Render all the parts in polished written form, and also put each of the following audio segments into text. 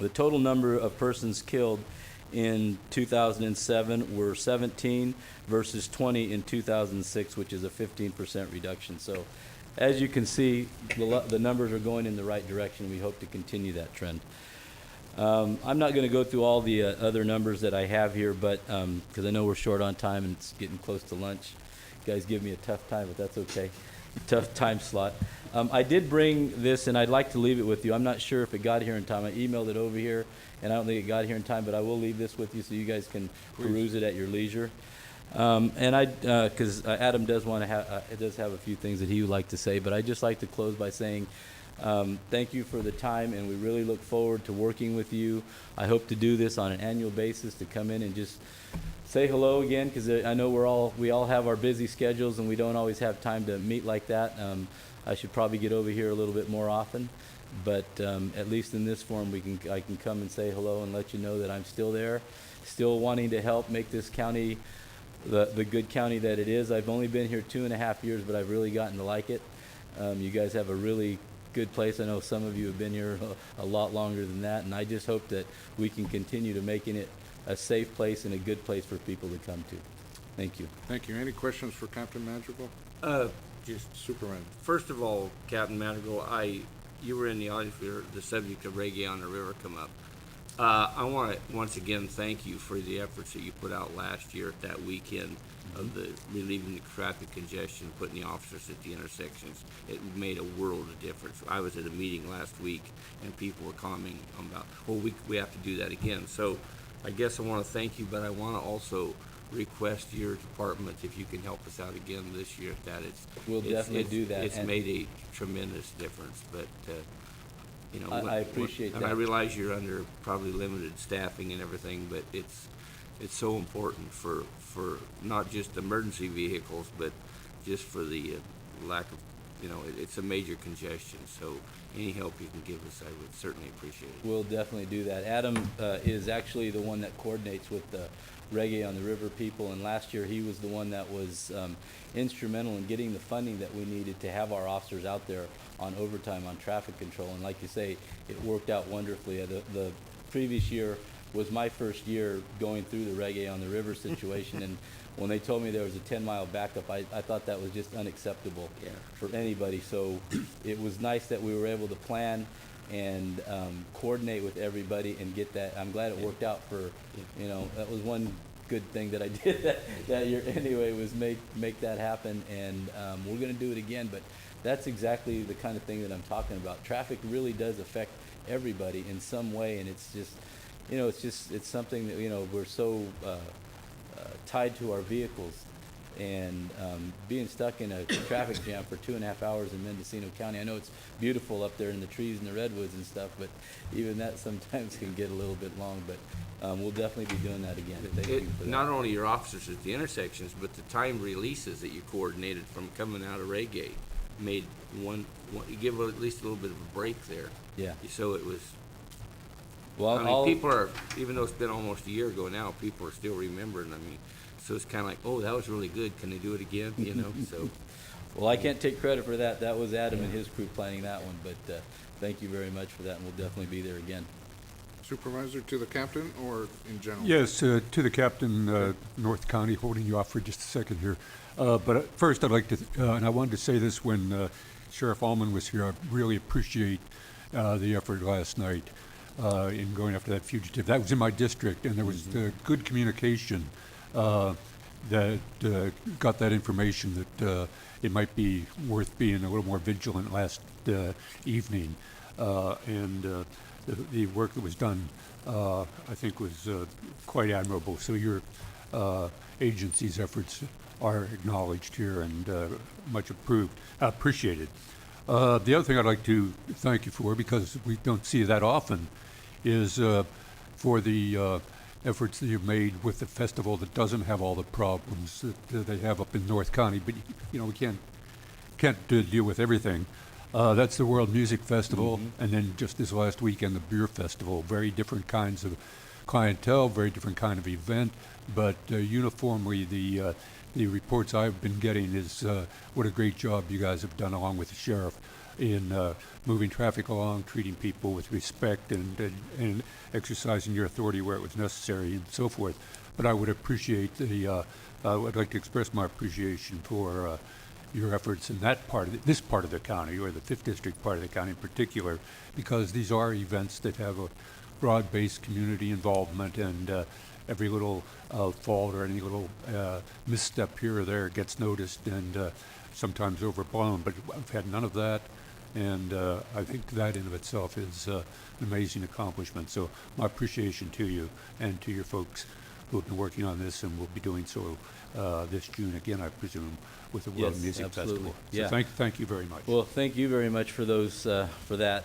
The total number of persons killed in 2007 were 17 versus 20 in 2006, which is a 15% reduction. So as you can see, the numbers are going in the right direction. We hope to continue that trend. I'm not going to go through all the other numbers that I have here, but because I know we're short on time and it's getting close to lunch. You guys give me a tough time, but that's okay. Tough time slot. I did bring this, and I'd like to leave it with you. I'm not sure if it got here in time. I emailed it over here, and I don't think it got here in time, but I will leave this with you so you guys can peruse it at your leisure. Because Adam does want to have a few things that he would like to say, but I'd just like to close by saying thank you for the time, and we really look forward to working with you. I hope to do this on an annual basis, to come in and just say hello again, because I know we all have our busy schedules and we don't always have time to meet like that. I should probably get over here a little bit more often, but at least in this form I can come and say hello and let you know that I'm still there, still wanting to help make this county the good county that it is. I've only been here 2.5 years, but I've really gotten to like it. You guys have a really good place. I know some of you have been here a lot longer than that, and I just hope that we can continue to making it a safe place and a good place for people to come to. Thank you. Thank you. Any questions for Captain Madrigal? Just Superman. first of all, Captain Madrigal, you were in the audience where the subject of reggae on the river come up. I want to once again thank you for the efforts that you put out last year at that weekend of the relieving the traffic congestion, putting the officers at the intersections. It made a world of difference. I was at a meeting last week, and people were commenting about, well, we have to do that again. So I guess I want to thank you, but I want to also request your department if you can help us out again this year. We'll definitely do that. It's made a tremendous difference, but you know, I appreciate and that. I realize you're under probably limited staffing and everything, but it's so important for not just emergency vehicles, but just for the lack of, you know, it's a major congestion. So any help you can give us, I would certainly appreciate it. We'll definitely do that. Adam is actually the one that coordinates with the Reggae on the River people, and last year he was the one that was instrumental in getting the funding that we needed to have our officers out there on overtime on traffic control. And like you say, it worked out wonderfully. The previous year was my first year going through the Reggae on the River situation, and when they told me there was a 10-mile backup, I thought that was just unacceptable for anybody. So it was nice that we were able to plan and coordinate with everybody and get that. I'm glad it worked out for, you know, that was one good thing that I did that year anyway, was make that happen. And we're going to do it again, but that's exactly the kind of thing that I'm talking about. Traffic really does affect everybody in some way, and it's just, you know, it's something that, you know, we're so tied to our vehicles, and being stuck in a traffic jam for 2.5 hours in Mendocino County. I know it's beautiful up there in the trees and the redwoods and stuff, but even that sometimes can get a little bit long. But we'll definitely be doing that again. Thank you for that. Not only your officers at the intersections, but the time releases that you coordinated from coming out of Reggae made one you give at least a little bit of a break there. Yeah. So it was. Well, I mean, people are, even though it's been almost a year ago now, people are still remembering. I mean, so it's kind of like, oh, that was really good. Can they do it again? You know, so. Well, I can't take credit for that. That was Adam and his crew planning that one, but thank you very much for that, and we'll definitely be there again. Supervisor, to the captain or in general? Yes, to the captain, North County, holding you off for just a second here. But first, I'd like to, and I wanted to say this when Sheriff Allman was here, I really appreciate the effort last night in going after that fugitive. That was in my district, and there was good communication that got that information that it might be worth being a little more vigilant last evening. And the work that was done, I think, was quite admirable. So your agency's efforts are acknowledged here and much appreciated. The other thing I'd like to thank you for, because we don't see that often, is for the efforts that you've made with the festival that doesn't have all the problems that they have up in North County. But you know, we can't deal with everything. That's the World Music Festival, and then just this last weekend, the Beer Festival. Very different kinds of clientele, very different kind of event, but uniformly the reports I've been getting is what a great job you guys have done along with the sheriff in moving traffic along, treating people with respect, and exercising your authority where it was necessary, and so forth. But I would appreciate I'd like to express my appreciation for your efforts in that part of this part of the county, or the 5th District part of the county in particular, because these are events that have a broad-based community involvement, and every little fault or any little misstep here or there gets noticed and sometimes overblown. But I've had none of that, and I think that in of itself is an amazing accomplishment. So my appreciation to you and to your folks who have been working on this and will be doing so this June again, I presume, with the World Yes, Music absolutely. Festival. So Yeah. thank you very much. Well, thank you very much for those, for that.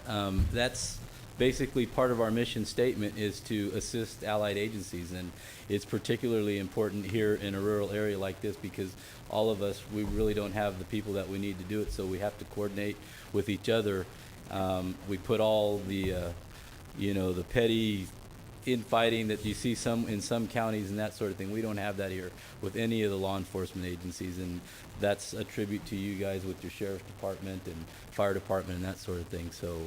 That's basically part of our mission statement, is to assist allied agencies, and it's particularly important here in a rural area like this, because all of us, we really don't have the people that we need to do it, so we have to coordinate with each other. We put all the, the petty infighting that you see in some counties and that sort of thing. We don't have that here with any of the law enforcement agencies, and that's a tribute to you guys with your sheriff's department and fire department and that sort of thing. So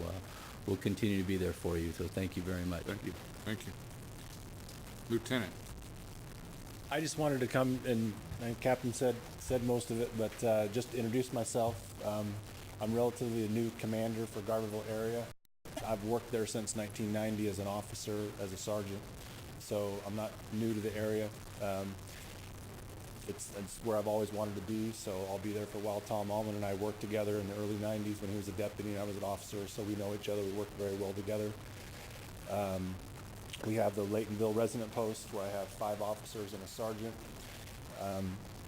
we'll continue to be there for you. So thank you very much. Thank you. Thank you. Lieutenant. I just wanted to come, and Captain said most of it, but just to introduce myself. I'm relatively a new commander for Garberville area. I've worked there since 1990 as an officer, as a sergeant, so I'm not new to the area. It's where I've always wanted to be, so I'll be there for a while. Tom Allman and I worked together in the early 90s when he was a deputy and I was an officer, so we know each other. We work very well together. We have the Laytonville resident post where I have 5 officers and a sergeant.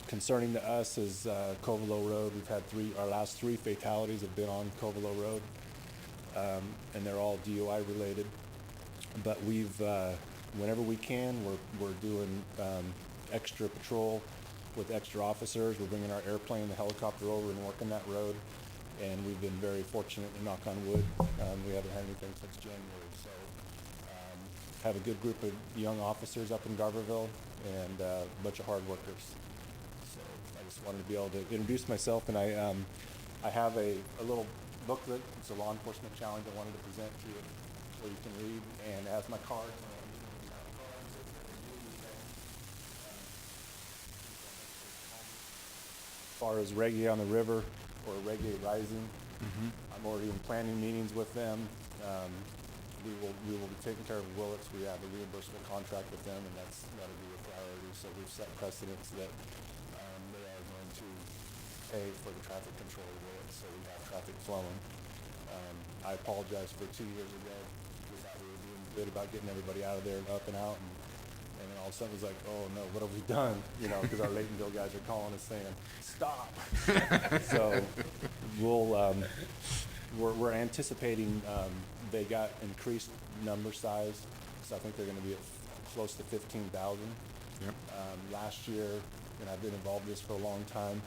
Concerning to us is Covelo Road. We've had our last 3 fatalities have been on Covelo Road, and they're all DUI related. But we've, whenever we can, we're doing extra patrol with extra officers. We're bringing our airplane, the helicopter over and working that road, and we've been very fortunate, and knock on wood, we haven't had anything since January. So have a good group of young officers up in Garberville, and a bunch of hard workers. So I just wanted to be able to introduce myself, and I have a little booklet. It's a law enforcement challenge I wanted to present to you, where you can read, and it has my cards. As far as Reggae on the River or Reggae Rising, I'm already in planning meetings with them. We will be taking care of Willits. We have a reimbursable contract with them, and that'll be a priority. So we've set precedents that they are going to pay for the traffic control of Willits, so we have traffic flowing. I apologize for 2 years ago. We thought we were doing good about getting everybody out of there and up and out, and then all of a sudden it was like, oh no, what have we done? Because our Laytonville guys are calling us saying, stop. So we're anticipating, they got increased number size, so I think they're going to be at close to 15,000. Yep. Last year, and I've been involved in this for a long time,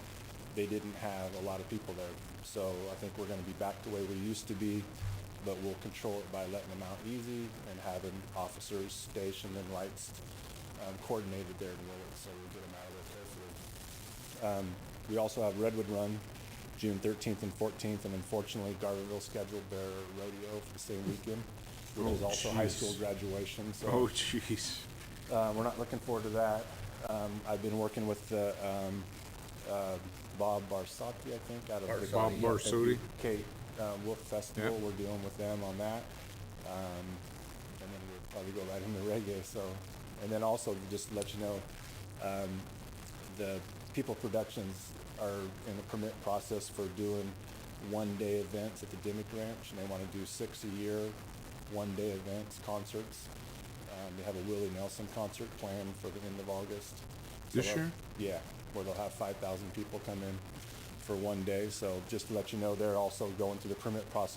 they didn't have a lot of people there. So I think we're going to be back the way we used to be, but we'll control it by letting them out easy and having officers stationed and lights coordinated there in Willits, so we'll get them out of there carefully. We also have Redwood Run, June 13th and 14th, and unfortunately Garberville scheduled their rodeo for the same weekend, which is also high school graduation. So Oh, jeez. we're not looking forward to that. I've been working with Bob Barsati, I think, out of Bob Barsoti. Kate Wolf Festival. Yep. We're dealing with them on that, and then we'll probably go right into reggae. So, and then also just to let you know, the People Productions are in the permit process for doing one-day events at the Dimmick Ranch, and they want to do 6 a year, one-day events, concerts. They have a Willie Nelson concert planned for the end of August. This year? Yeah, where they'll have 5,000 people come in for one day. So just to let you know, they're also going through the permit process.